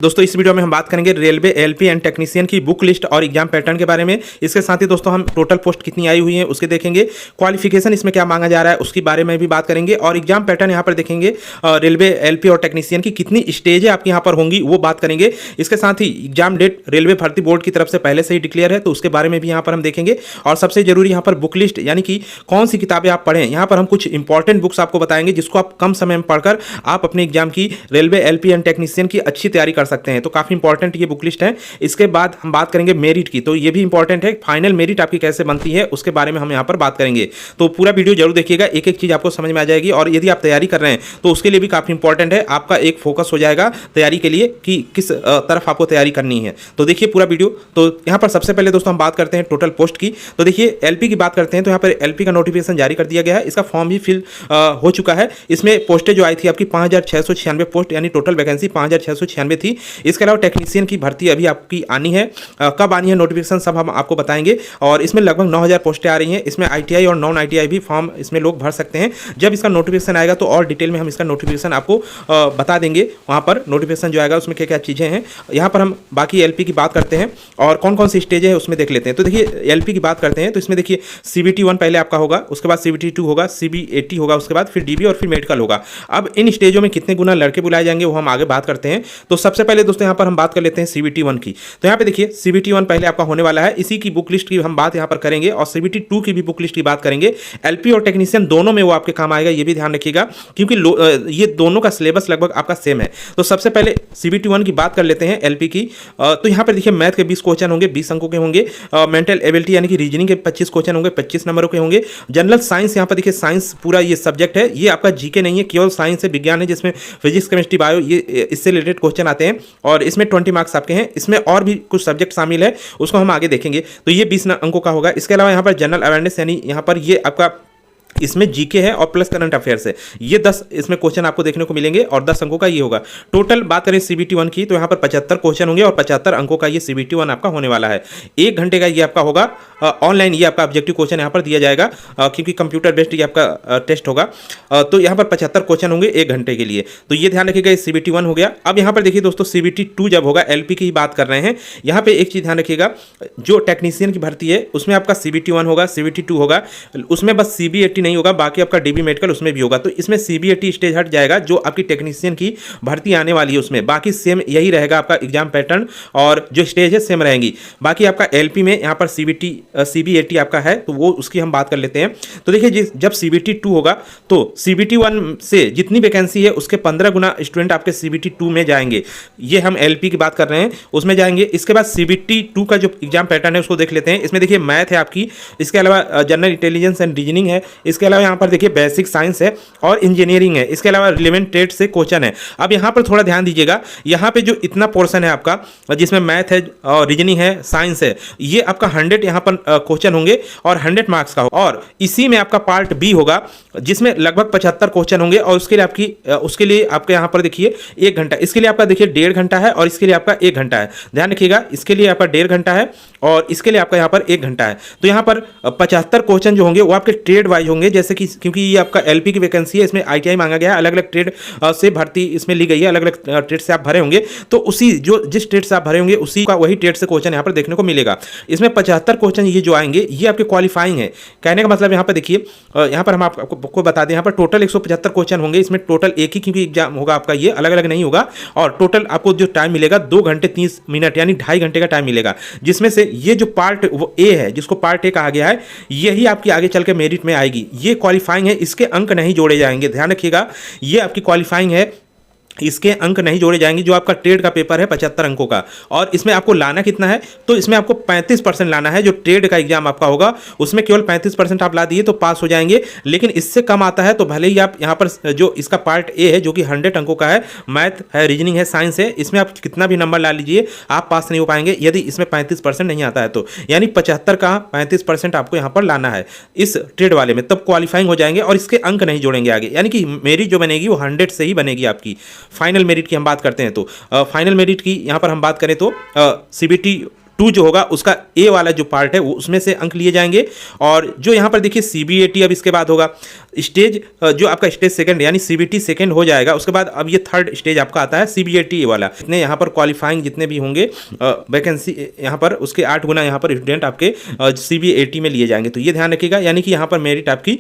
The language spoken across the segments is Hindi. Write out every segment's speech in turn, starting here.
दोस्तों इस वीडियो में हम बात करेंगे रेलवे एलपी एंड टेक्नीशियन की बुक लिस्ट और एग्जाम पैटर्न के बारे में। इसके साथ ही दोस्तों हम टोटल पोस्ट कितनी आई हुई है उसके देखेंगे, क्वालिफिकेशन इसमें क्या मांगा जा रहा है उसके बारे में भी बात करेंगे और एग्जाम पैटर्न यहाँ पर देखेंगे। रेलवे एलपी और टेक्नीशियन की कितनी स्टेजें आपकी यहाँ पर होंगी वो बात करेंगे। इसके साथ ही एग्जाम डेट रेलवे भर्ती बोर्ड की तरफ से पहले से ही डिक्लेयर है तो उसके बारे में भी यहाँ पर हम देखेंगे। और सबसे जरूरी यहाँ पर बुक लिस्ट यानी कि कौन सी किताबें आप पढ़ें, यहाँ पर हम कुछ इंपॉर्टेंट बुक्स आपको बताएंगे जिसको आप कम समय में पढ़कर आप अपने एग्जाम की रेलवे एलपी एंड टेक्नीशियन की अच्छी तैयारी कर सकते हैं। तो काफी इंपॉर्टेंट ये बुक लिस्ट है। इसके बाद हम बात करेंगे मेरिट की, तो ये भी इंपॉर्टेंट है, फाइनल मेरिट आपकी कैसे बनती है उसके बारे में हम यहाँ पर बात करेंगे। तो पूरा वीडियो जरूर देखिएगा, एक एक चीज आपको समझ में आ जाएगी। और यदि आप तैयारी कर रहे हैं तो उसके लिए भी काफी इंपॉर्टेंट है, आपका एक फोकस हो जाएगा तैयारी के लिए कि किस तरफ आपको तैयारी करनी है। तो देखिए पूरा वीडियो। तो यहाँ पर सबसे पहले दोस्तों हम बात करते हैं टोटल पोस्ट की। तो देखिए एलपी की बात करते हैं तो यहाँ पर एलपी का नोटिफिकेशन जारी कर दिया गया है, इसका फॉर्म भी फिल हो चुका है। इसमें पोस्टें जो आई थी आपकी 5696 पोस्ट यानी टोटल वैकेंसी 5696 थी। इसके अलावा टेक्नीशियन की भर्ती अभी आपकी आनी है, कब आनी है नोटिफिकेशन सब हम आपको बताएंगे। और इसमें लगभग 9000 पोस्टें आ रही हैं। इसमें आईटीआई और नॉन आईटीआई भी फॉर्म इसमें लोग भर सकते हैं। जब इसका नोटिफिकेशन आएगा तो और डिटेल में हम इसका नोटिफिकेशन आपको बता देंगे। वहाँ पर नोटिफिकेशन जो आएगा उसमें क्या क्या चीज़ें हैं। यहाँ पर हम बाकी एलपी की बात करते हैं और कौन कौन सी स्टेज है उसमें देख लेते हैं। तो देखिए एलपी की बात करते हैं तो इसमें देखिए CBT 1 पहले आपका होगा, उसके बाद CBT 2 होगा, CBAT होगा, उसके बाद फिर DB और फिर मेडिकल होगा। अब इन स्टेजों में कितने गुना लड़के बुलाए जाएंगे वो हम आगे बात करते हैं। तो सबसे पहले दोस्तों यहाँ पर हम बात कर लेते हैं CBT 1 की। तो यहाँ पे देखिए CBT 1 पहले आपका होने वाला है, इसी की बुक लिस्ट की हम बात यहाँ पर करेंगे और CBT 2 की भी बुक लिस्ट की बात करेंगे। एलपी और टेक्नीशियन दोनों में वो आपके काम आएगा, ये भी ध्यान रखिएगा क्योंकि ये दोनों का सिलेबस लगभग आपका सेम है। तो सबसे पहले CBT 1 की बात कर लेते हैं एलपी की। तो यहाँ पर देखिए मैथ के 20 क्वेश्चन होंगे, 20 अंकों के होंगे। मेंटल एबिलिटी यानी कि रीजनिंग के 25 क्वेश्चन होंगे, 25 नंबरों के होंगे। जनरल साइंस यहाँ पर देखिए साइंस पूरा ये सब्जेक्ट है, ये आपका जीके नहीं है, केवल साइंस है, विज्ञान है, जिसमें फिजिक्स केमिस्ट्री बायो ये इससे रिलेटेड क्वेश्चन आते हैं और इसमें 20 मार्क्स आपके हैं। इसमें और भी कुछ सब्जेक्ट शामिल है, उसको हम आगे देखेंगे। तो ये 20 अंकों का होगा। इसके अलावा यहाँ पर जनरल अवेयरनेस यानी यहाँ पर ये आपका इसमें जीके है और प्लस करंट अफेयर्स है। ये 10 इसमें क्वेश्चन आपको देखने को मिलेंगे और 10 अंकों का ये होगा। टोटल बात करें CBT 1 की तो यहाँ पर 75 क्वेश्चन होंगे और 75 अंकों का ये CBT 1 आपका होने वाला है। 1 घंटे का ये आपका होगा ऑनलाइन, ये आपका ऑब्जेक्टिव क्वेश्चन यहाँ पर दिया जाएगा क्योंकि कंप्यूटर बेस्ड ये आपका टेस्ट होगा। तो यहाँ पर 75 क्वेश्चन होंगे 1 घंटे के लिए। तो ये ध्यान रखिएगा, CBT 1 हो गया। अब यहाँ पर देखिए दोस्तों CBT 2 जब होगा, एलपी की ही बात कर रहे हैं। यहाँ पे एक चीज़ ध्यान रखिएगा, जो टेक्नीशियन की भर्ती है उसमें आपका CBT 1 होगा, CBT 2 होगा, उसमें बस CBAT नहीं होगा, बाकी आपका DB मेडिकल उसमें भी होगा। तो इसमें CBAT स्टेज हट जाएगा, जो आपकी टेक्नीशियन की भर्ती आने वाली है उसमें। बाकी सेम यही रहेगा आपका एग्जाम पैटर्न और जो स्टेज है सेम रहेंगी। बाकी आपका एलपी में यहाँ पर CBAT आपका है तो वो उसकी हम बात कर लेते हैं। तो देखिए जब CBT 2 होगा तो CBT 1 से जितनी वैकेंसी है उसके 15 गुना स्टूडेंट आपके CBT 2 में जाएंगे। ये हम एलपी की बात कर रहे हैं, उसमें जाएंगे। इसके बाद CBT 2 का जो एग्जाम पैटर्न है उसको देख लेते हैं। इसमें देखिए मैथ है आपकी, इसके अलावा जनरल इंटेलिजेंस एंड रीजनिंग है, इसके अलावा यहाँ पर देखिए बेसिक साइंस है और इंजीनियरिंग है, इसके अलावा रिलेवेंट ट्रेड से क्वेश्चन है। अब यहाँ पर थोड़ा ध्यान दीजिएगा, यहाँ पे जो इतना पोर्शन है आपका जिसमें मैथ है और रीजनिंग है, साइंस है, ये आपका 100 यहाँ पर क्वेश्चन होंगे और 100 मार्क्स का होगा। और इसी में आपका पार्ट बी होगा जिसमें लगभग 75 क्वेश्चन होंगे और उसके लिए आपके यहाँ पर देखिए 1 घंटा, इसके लिए आपका देखिए 1.5 घंटा है और इसके लिए आपका 1 घंटा है। ध्यान रखिएगा, इसके लिए आपका 1.5 घंटा है और इसके लिए आपका यहाँ पर 1 घंटा है। तो यहाँ पर 75 क्वेश्चन जो होंगे वो आपके ट्रेड वाइज होंगे, जैसे कि क्योंकि ये आपका एलपी की वैकेंसी है, इसमें आईटीआई मांगा गया है, अलग अलग ट्रेड से भर्ती इसमें ली गई है, अलग अलग ट्रेड से आप भरे होंगे तो उसी जिस ट्रेड से आप भरे होंगे उसी का वही ट्रेड से क्वेश्चन यहाँ पर देखने को मिलेगा। इसमें 75 क्वेश्चन ये जो आएंगे ये आपके क्वालिफाइंग है। कहने का मतलब यहाँ पर देखिए, यहाँ पर हम आपको बता दें, यहाँ पर टोटल 175 क्वेश्चन होंगे। इसमें टोटल एक ही क्योंकि एग्जाम होगा आपका, ये अलग अलग नहीं होगा। और टोटल आपको जो टाइम मिलेगा 2 घंटे 30 मिनट यानी 2.5 घंटे का टाइम मिलेगा, जिसमें से ये जो पार्ट वो ए है जिसको पार्ट ए कहा गया है, यही आपकी आगे चल के मेरिट में आएगी। ये क्वालिफाइंग है, इसके अंक नहीं जोड़े जाएंगे। ध्यान रखिएगा, ये आपकी क्वालिफाइंग है, इसके अंक नहीं जोड़े जाएंगे। जो आपका ट्रेड का पेपर है 75 अंकों का, और इसमें आपको लाना कितना है, तो इसमें आपको 35% लाना है। जो ट्रेड का एग्जाम आपका होगा उसमें केवल 35% आप ला दिए तो पास हो जाएंगे, लेकिन इससे कम आता है तो भले ही आप यहाँ पर जो इसका पार्ट ए है जो कि 100 अंकों का है, मैथ है, रीजनिंग है, साइंस है, इसमें आप कितना भी नंबर ला लीजिए आप पास नहीं हो पाएंगे यदि इसमें 35% नहीं आता है तो। यानी 75 का 35% आपको यहाँ पर लाना है इस ट्रेड वाले में, तब क्वालिफाइंग हो जाएंगे और इसके अंक नहीं जोड़ेंगे आगे। यानी कि मेरिट जो बनेगी वो 100 से ही बनेगी आपकी। फाइनल मेरिट की हम बात करते हैं तो फाइनल मेरिट की यहाँ पर हम बात करें तो CBT 2 जो होगा उसका ए वाला जो पार्ट है वो उसमें से अंक लिए जाएंगे। और जो यहाँ पर देखिए CBAT अब इसके बाद होगा स्टेज, जो आपका स्टेज सेकंड यानी CBT सेकंड हो जाएगा, उसके बाद अब ये थर्ड स्टेज आपका आता है CBAT वाला। इतने यहाँ पर क्वालिफाइंग जितने भी होंगे वैकेंसी यहाँ पर उसके 8 गुना यहाँ पर स्टूडेंट आपके CBAT में लिए जाएंगे। तो ये ध्यान रखिएगा, यानी कि यहाँ पर मेरिट आपकी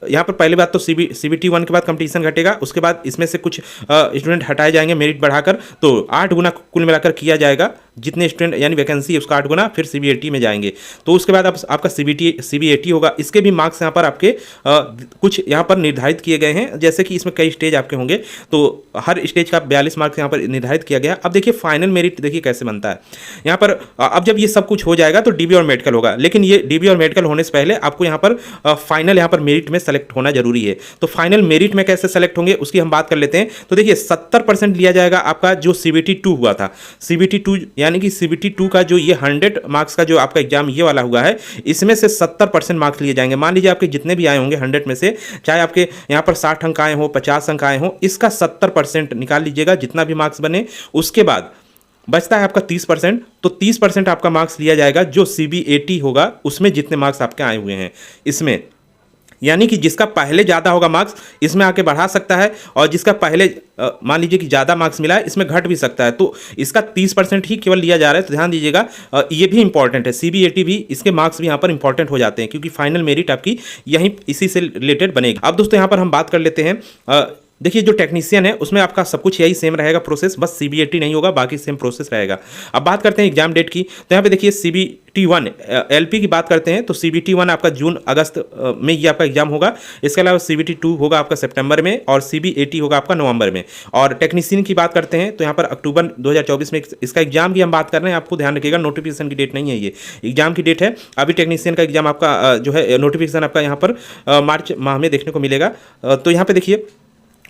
यहाँ पर पहली बात तो CBT 1 के बाद कंपटीशन घटेगा, उसके बाद इसमें से कुछ स्टूडेंट हटाए जाएंगे मेरिट बढ़ाकर, तो 8 गुना कुल मिलाकर किया जाएगा जितने स्टूडेंट यानी वैकेंसी है उसका 8 गुना फिर CBAT में जाएंगे। तो उसके बाद अब आपका CBAT होगा, इसके भी मार्क्स यहाँ पर आपके कुछ यहाँ पर निर्धारित किए गए हैं, जैसे कि इसमें कई स्टेज आपके होंगे, तो हर स्टेज का 42 मार्क्स यहाँ पर निर्धारित किया गया। अब देखिए फाइनल मेरिट देखिए कैसे बनता है यहाँ पर। अब जब ये सब कुछ हो जाएगा तो DB और मेडिकल होगा, लेकिन ये DB और मेडिकल होने से पहले आपको यहाँ पर फाइनल यहाँ पर मेरिट में सेलेक्ट होना जरूरी है। तो फाइनल मेरिट में कैसे सेलेक्ट होंगे उसकी हम बात कर लेते हैं। तो देखिए 70% लिया जाएगा आपका जो CBT 2 हुआ था, CBT 2 यानी कि CBT 2 का जो ये 100 मार्क्स का जो आपका एग्जाम ये वाला हुआ है, इसमें से 70% मार्क्स लिए जाएंगे। मान लीजिए आपके जितने भी आए होंगे 100 में से, चाहे आपके यहाँ पर 60 अंक आए हो 50 अंक आए हो, इसका 70% निकाल लीजिएगा जितना भी मार्क्स बने। उसके बाद बचता है आपका 30%, तो 30% आपका मार्क्स लिया जाएगा जो CBAT होगा उसमें जितने मार्क्स आपके आए हुए हैं इसमें, यानी कि जिसका पहले ज़्यादा होगा मार्क्स इसमें आके बढ़ा सकता है, और जिसका पहले मान लीजिए कि ज़्यादा मार्क्स मिला है इसमें घट भी सकता है, तो इसका 30% ही केवल लिया जा रहा है। तो ध्यान दीजिएगा, ये भी इंपॉर्टेंट है, CBAT भी इसके मार्क्स भी यहाँ पर इंपॉर्टेंट हो जाते हैं, क्योंकि फाइनल मेरिट आपकी यहीं इसी से रिलेटेड बनेगी। अब दोस्तों यहाँ पर हम बात कर लेते हैं, देखिए जो टेक्नीशियन है उसमें आपका सब कुछ यही सेम रहेगा प्रोसेस, बस CBAT नहीं होगा, बाकी सेम प्रोसेस रहेगा। अब बात करते हैं एग्जाम डेट की, तो यहाँ पे देखिए CBT 1 LP की बात करते हैं तो CBT 1 आपका जून अगस्त में ये आपका एग्जाम होगा। इसके अलावा CBT 2 होगा आपका सितंबर में, और CBAT होगा आपका नवंबर में। और टेक्नीशियन की बात करते हैं तो यहाँ पर अक्टूबर 2024 में इसका एग्जाम की हम बात कर रहे हैं। आपको ध्यान रखिएगा, नोटिफिकेशन की डेट नहीं है, ये एग्जाम की डेट है। अभी टेक्नीशियन का एग्जाम आपका जो है नोटिफिकेशन आपका यहाँ पर मार्च माह में देखने को मिलेगा। तो यहाँ पे देखिए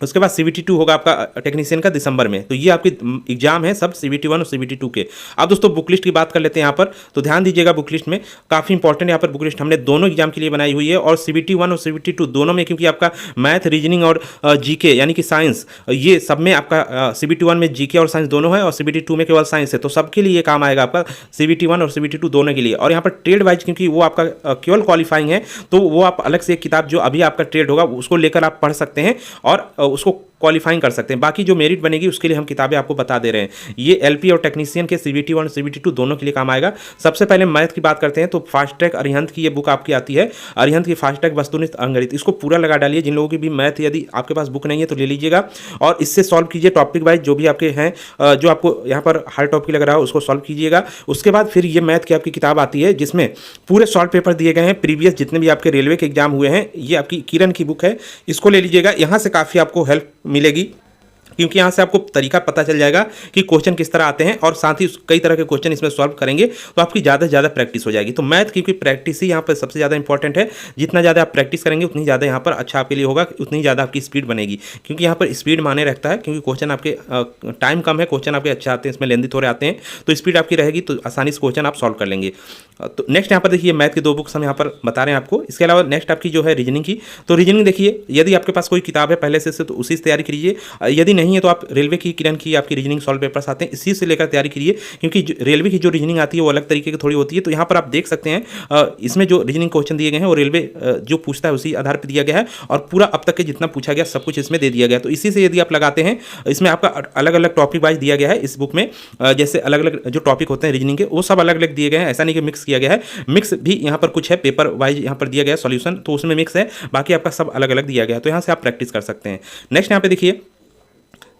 उसके बाद CBT 2 होगा आपका टेक्नीशियन का दिसंबर में। तो ये आपकी एग्जाम है सब CBT 1 और CBT 2 के। अब दोस्तों बुक लिस्ट की बात कर लेते हैं यहाँ पर, तो ध्यान दीजिएगा बुक लिस्ट में काफ़ी इंपॉर्टेंट यहाँ पर बुक लिस्ट हमने दोनों एग्जाम के लिए बनाई हुई है, और CBT 1 और CBT 2 दोनों में, क्योंकि आपका मैथ रीजनिंग और GK यानी कि साइंस ये सब में आपका CBT 1 में GK और साइंस दोनों है, और CBT 2 में केवल साइंस है, तो सबके लिए काम आएगा आपका CBT 1 और CBT 2 दोनों के लिए। और यहाँ पर ट्रेड वाइज क्योंकि वो आपका केवल क्वालिफाइंग है, तो वो आप अलग से एक किताब जो अभी आपका ट्रेड होगा उसको लेकर आप पढ़ सकते हैं और उसको क्वालिफाइंग कर सकते हैं। बाकी जो मेरिट बनेगी उसके लिए हम किताबें आपको बता दे रहे हैं। ये LP और टेक्नीशियन के CBT 1 और CBT 2 दोनों के लिए काम आएगा। सबसे पहले मैथ की बात करते हैं तो फास्ट ट्रैक अरिहंत की ये बुक आपकी आती है, अरिहंत की फास्ट ट्रैक वस्तुनिष्ठ अंकगणित, इसको पूरा लगा डालिए। जिन लोगों की भी मैथ यदि आपके पास बुक नहीं है तो ले लीजिएगा, और इससे सॉल्व कीजिए टॉपिक वाइज जो भी आपके हैं, जो आपको यहाँ पर हर टॉपिक लग रहा है उसको सॉल्व कीजिएगा। उसके बाद फिर ये मैथ की आपकी किताब आती है जिसमें पूरे सॉल्व पेपर दिए गए हैं प्रीवियस जितने भी आपके रेलवे के एग्जाम हुए हैं। ये आपकी किरण की बुक है, इसको ले लीजिएगा, यहाँ से काफ़ी आपको हेल्प मिलेगी, क्योंकि यहाँ से आपको तरीका पता चल जाएगा कि क्वेश्चन किस तरह आते हैं, और साथ ही कई तरह के क्वेश्चन इसमें सॉल्व करेंगे तो आपकी ज़्यादा से ज़्यादा प्रैक्टिस हो जाएगी। तो मैथ क्योंकि प्रैक्टिस ही यहाँ पर सबसे ज़्यादा इंपॉर्टेंट है, जितना ज़्यादा आप प्रैक्टिस करेंगे उतनी ज़्यादा यहाँ पर अच्छा आपके लिए होगा, उतनी ज़्यादा आपकी स्पीड बनेगी, क्योंकि यहाँ पर स्पीड माने रखता है, क्योंकि क्वेश्चन आपके टाइम कम है, क्वेश्चन आपके अच्छे आते हैं, इसमें लेंदी थोड़े आते हैं, तो स्पीड आपकी रहेगी तो आसानी से क्वेश्चन आप सॉल्व कर लेंगे। तो नेक्स्ट यहाँ पर देखिए मैथ की 2 बुक्स हम यहाँ पर बता रहे हैं आपको। इसके अलावा नेक्स्ट आपकी जो है रीजनिंग की, तो रीजनिंग देखिए यदि आपके पास कोई किताब है पहले से तो उसी से तैयारी कीजिए, यदि नहीं है तो आप रेलवे की किरण की आपकी रीजनिंग सॉल्व पेपर्स आते हैं, इसी से लेकर तैयारी कीजिए, क्योंकि रेलवे की जो रीजनिंग आती है वो अलग तरीके की थोड़ी होती है। तो यहाँ पर आप देख सकते हैं इसमें जो रीजनिंग क्वेश्चन दिए गए हैं वो रेलवे जो पूछता है उसी आधार पर दिया गया है, और पूरा अब तक के जितना पूछा गया सब कुछ इसमें दे दिया गया है। तो इसी से यदि आप लगाते हैं, इसमें आपका अलग अलग टॉपिक वाइज दिया गया है इस बुक में, जैसे अलग अलग जो टॉपिक होते हैं रीजनिंग के वो सब अलग अलग दिए गए हैं, ऐसा नहीं कि मिक्स किया गया है। मिक्स भी यहाँ पर कुछ है, पेपर वाइज यहाँ पर दिया गया है सॉल्यूशन, तो उसमें मिक्स है, बाकी आपका सब अलग अलग दिया गया है, तो यहाँ से आप प्रैक्टिस कर सकते हैं। नेक्स्ट यहाँ पे देखिए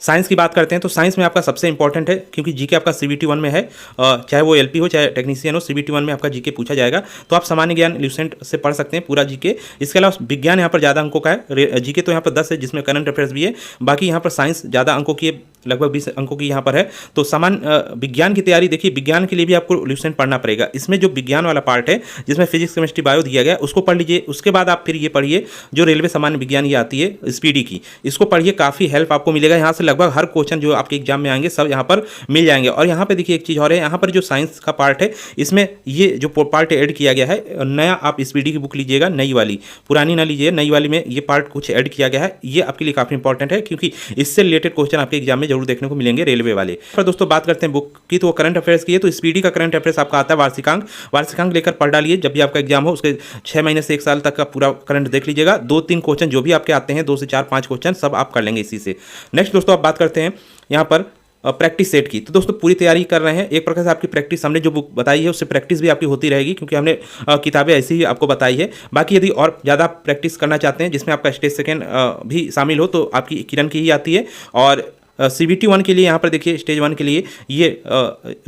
साइंस की बात करते हैं, तो साइंस में आपका सबसे इंपॉर्टेंट है, क्योंकि जीके आपका CBT 1 में है, चाहे वो LP हो चाहे टेक्नीशियन हो, CBT 1 में आपका जीके पूछा जाएगा, तो आप सामान्य ज्ञान ल्यूसेंट से पढ़ सकते हैं पूरा जीके। इसके अलावा विज्ञान यहाँ पर ज़्यादा अंकों का है, जीके तो यहाँ पर 10 है जिसमें करंट अफेयर्स भी है, बाकी यहाँ पर साइंस ज़्यादा अंकों की लगभग 20 अंकों की यहाँ पर है। तो सामान्य विज्ञान की तैयारी देखिए, विज्ञान के लिए भी आपको ल्यूसेंट पढ़ना पड़ेगा। इसमें जो विज्ञान वाला पार्ट है जिसमें फिजिक्स केमिस्ट्री बायो दिया गया उसको पढ़ लीजिए। उसके बाद आप फिर ये पढ़िए जो रेलवे सामान्य विज्ञान ये आती है स्पीडी की, इसको पढ़िए, काफ़ी हेल्प आपको मिलेगा। यहाँ से लगभग हर क्वेश्चन जो आपके एग्जाम में आएंगे सब यहाँ पर मिल जाएंगे। और यहाँ पे देखिए एक चीज़ और है, यहाँ पर जो साइंस का पार्ट है इसमें ये जो पार्ट ऐड किया गया है नया, आप स्पीडी की बुक लीजिएगा, नई वाली, पुरानी ना लीजिए, नई वाली में ये पार्ट कुछ ऐड किया गया है। ये आपके लिए काफ़ी इंपॉर्टेंट है क्योंकि इससे रिलेटेड क्वेश्चन आपके एग्जाम में जरूर देखने को मिलेंगे रेलवे वाले। पर दोस्तों बात करते हैं बुक की, तो वो करंट अफेयर्स की है। तो स्पीडी का करंट अफेयर्स आपका आता है वार्षिकांक लेकर पढ़ डालिए। जब भी आपका एग्जाम हो उसके 6 महीने से 1 साल तक का पूरा करंट देख लीजिएगा। 2-3 क्वेश्चन जो भी आपके आते हैं, 2 से 4-5 क्वेश्चन सब आप कर लेंगे इसी से। नेक्स्ट दोस्तों आप बात करते हैं यहाँ पर प्रैक्टिस सेट की। तो दोस्तों पूरी तैयारी कर रहे हैं, एक प्रकार से आपकी प्रैक्टिस हमने जो बुक बताई है उससे प्रैक्टिस भी आपकी होती रहेगी, क्योंकि हमने किताबें ऐसी ही आपको बताई है। बाकी यदि और ज़्यादा प्रैक्टिस करना चाहते हैं जिसमें आपका स्टेज सेकेंड भी शामिल हो, तो आपकी किरण की ही आती है। और CBT 1 के लिए यहाँ पर देखिए, स्टेज 1 के लिए ये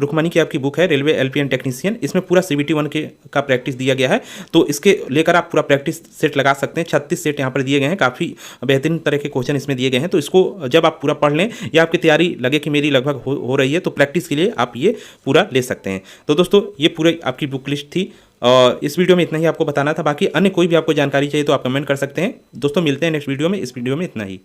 रुक्मणी की आपकी बुक है, रेलवे LP एंड टेक्नीशियन। इसमें पूरा CBT 1 का प्रैक्टिस दिया गया है, तो इसके लेकर आप पूरा प्रैक्टिस सेट लगा सकते हैं। 36 सेट यहाँ पर दिए गए हैं, काफ़ी बेहतरीन तरह के क्वेश्चन इसमें दिए गए हैं। तो इसको जब आप पूरा पढ़ लें या आपकी तैयारी लगे कि मेरी लगभग हो रही है, तो प्रैक्टिस के लिए आप ये पूरा ले सकते हैं। तो दोस्तों ये पूरी आपकी बुक लिस्ट थी, और इस वीडियो में इतना ही आपको बताना था। बाकी अन्य कोई भी आपको जानकारी चाहिए तो आप कमेंट कर सकते हैं। दोस्तों मिलते हैं नेक्स्ट वीडियो में। इस वीडियो में इतना ही।